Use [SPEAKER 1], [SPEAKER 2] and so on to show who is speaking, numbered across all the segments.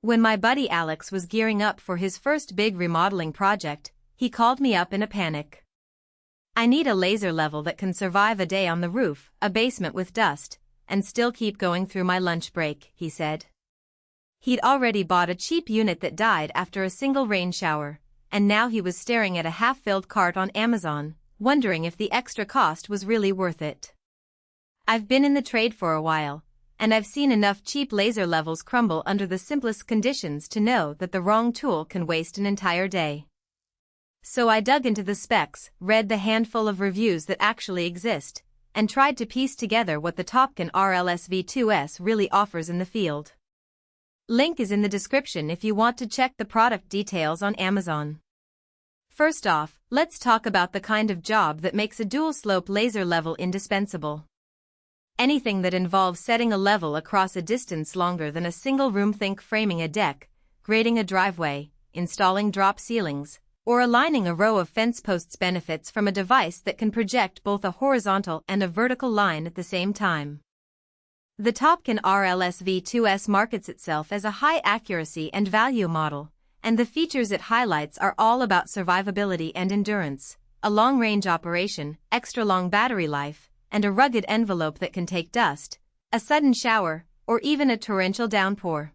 [SPEAKER 1] When my buddy Alex was gearing up for his first big remodeling project, he called me up in a panic. "I need a laser level that can survive a day on the roof, a basement with dust, and still keep going through my lunch break," he said. He'd already bought a cheap unit that died after a single rain shower, and now he was staring at a half-filled cart on Amazon, wondering if the extra cost was really worth it. I've been in the trade for a while, and I've seen enough cheap laser levels crumble under the simplest conditions to know that the wrong tool can waste an entire day. So I dug into the specs, read the handful of reviews that actually exist, and tried to piece together what the Topcon SV2S really offers in the field. Link is in the description if you want to check the product details on Amazon. First off, let's talk about the kind of job that makes a dual-slope laser level indispensable. Anything that involves setting a level across a distance longer than a single room, think framing a deck, grading a driveway, installing drop ceilings, or aligning a row of fence posts, benefits from a device that can project both a horizontal and a vertical line at the same time. The Topcon SV2S markets itself as a high-accuracy and value model, and the features it highlights are all about survivability and endurance, a long-range operation, extra-long battery life, and a rugged envelope that can take dust, a sudden shower, or even a torrential downpour.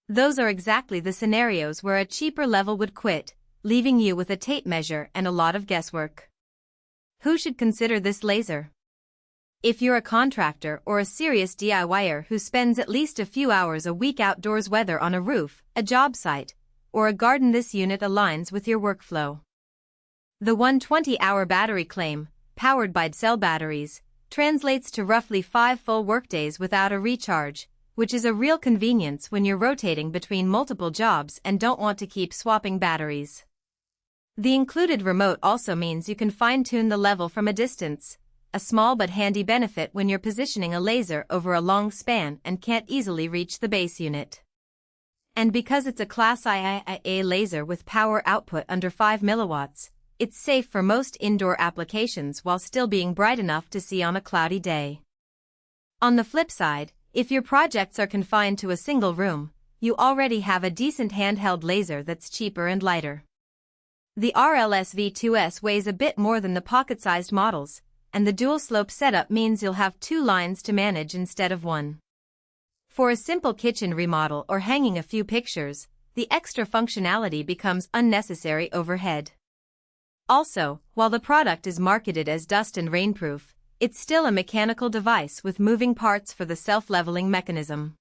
[SPEAKER 1] Those are exactly the scenarios where a cheaper level would quit, leaving you with a tape measure and a lot of guesswork. Who should consider this laser? If you're a contractor or a serious DIYer who spends at least a few hours a week outdoors, whether on a roof, a job site, or a garden, this unit aligns with your workflow. The 120-hour battery claim, powered by cell batteries, translates to roughly 5 full workdays without a recharge, which is a real convenience when you're rotating between multiple jobs and don't want to keep swapping batteries. The included remote also means you can fine-tune the level from a distance, a small but handy benefit when you're positioning a laser over a long span and can't easily reach the base unit. And because it's a Class IA laser with power output under 5 milliwatts, it's safe for most indoor applications while still being bright enough to see on a cloudy day. On the flip side, if your projects are confined to a single room, you already have a decent handheld laser that's cheaper and lighter. The SV2S weighs a bit more than the pocket-sized models, and the dual-slope setup means you'll have 2 lines to manage instead of 1. For a simple kitchen remodel or hanging a few pictures, the extra functionality becomes unnecessary overhead. Also, while the product is marketed as dust and rainproof, it's still a mechanical device with moving parts for the self-leveling mechanism.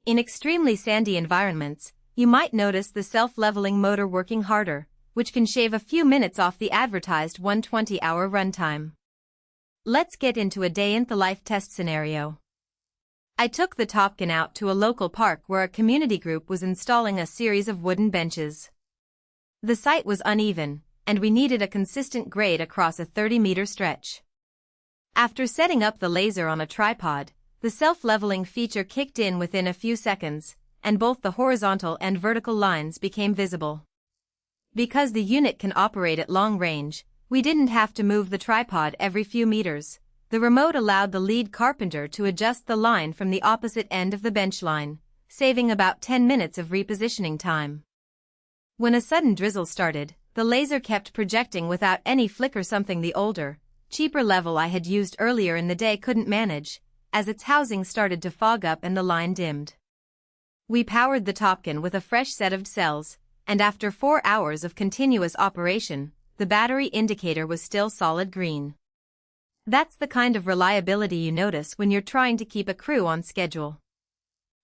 [SPEAKER 1] In extremely sandy environments, you might notice the self-leveling motor working harder, which can shave a few minutes off the advertised 120-hour runtime. Let's get into a day-in-the-life test scenario. I took the Topcon out to a local park where a community group was installing a series of wooden benches. The site was uneven, and we needed a consistent grade across a 30-meter stretch. After setting up the laser on a tripod, the self-leveling feature kicked in within a few seconds, and both the horizontal and vertical lines became visible. Because the unit can operate at long range, we didn't have to move the tripod every few meters. The remote allowed the lead carpenter to adjust the line from the opposite end of the bench line, saving about 10 minutes of repositioning time. When a sudden drizzle started, the laser kept projecting without any flicker, something the older, cheaper level I had used earlier in the day couldn't manage, as its housing started to fog up and the line dimmed. We powered the Topcon with a fresh set of cells, and after 4 hours of continuous operation, the battery indicator was still solid green. That's the kind of reliability you notice when you're trying to keep a crew on schedule.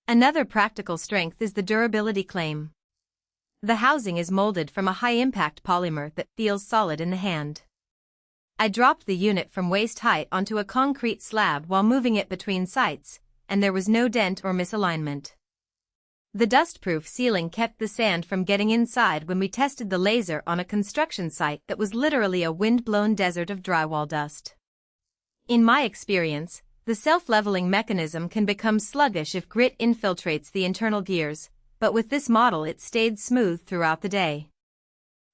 [SPEAKER 1] Another practical strength is the durability claim. The housing is molded from a high-impact polymer that feels solid in the hand. I dropped the unit from waist height onto a concrete slab while moving it between sites, and there was no dent or misalignment. The dust-proof sealing kept the sand from getting inside when we tested the laser on a construction site that was literally a wind-blown desert of drywall dust. In my experience, the self-leveling mechanism can become sluggish if grit infiltrates the internal gears, but with this model it stayed smooth throughout the day.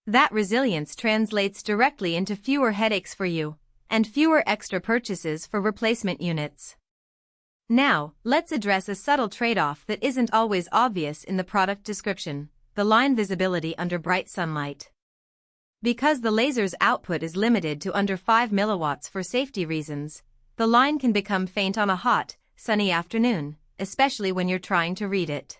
[SPEAKER 1] That resilience translates directly into fewer headaches for you, and fewer extra purchases for replacement units. Now, let's address a subtle trade-off that isn't always obvious in the product description: the line visibility under bright sunlight. Because the laser's output is limited to under 5 milliwatts for safety reasons, the line can become faint on a hot, sunny afternoon, especially when you're trying to read it.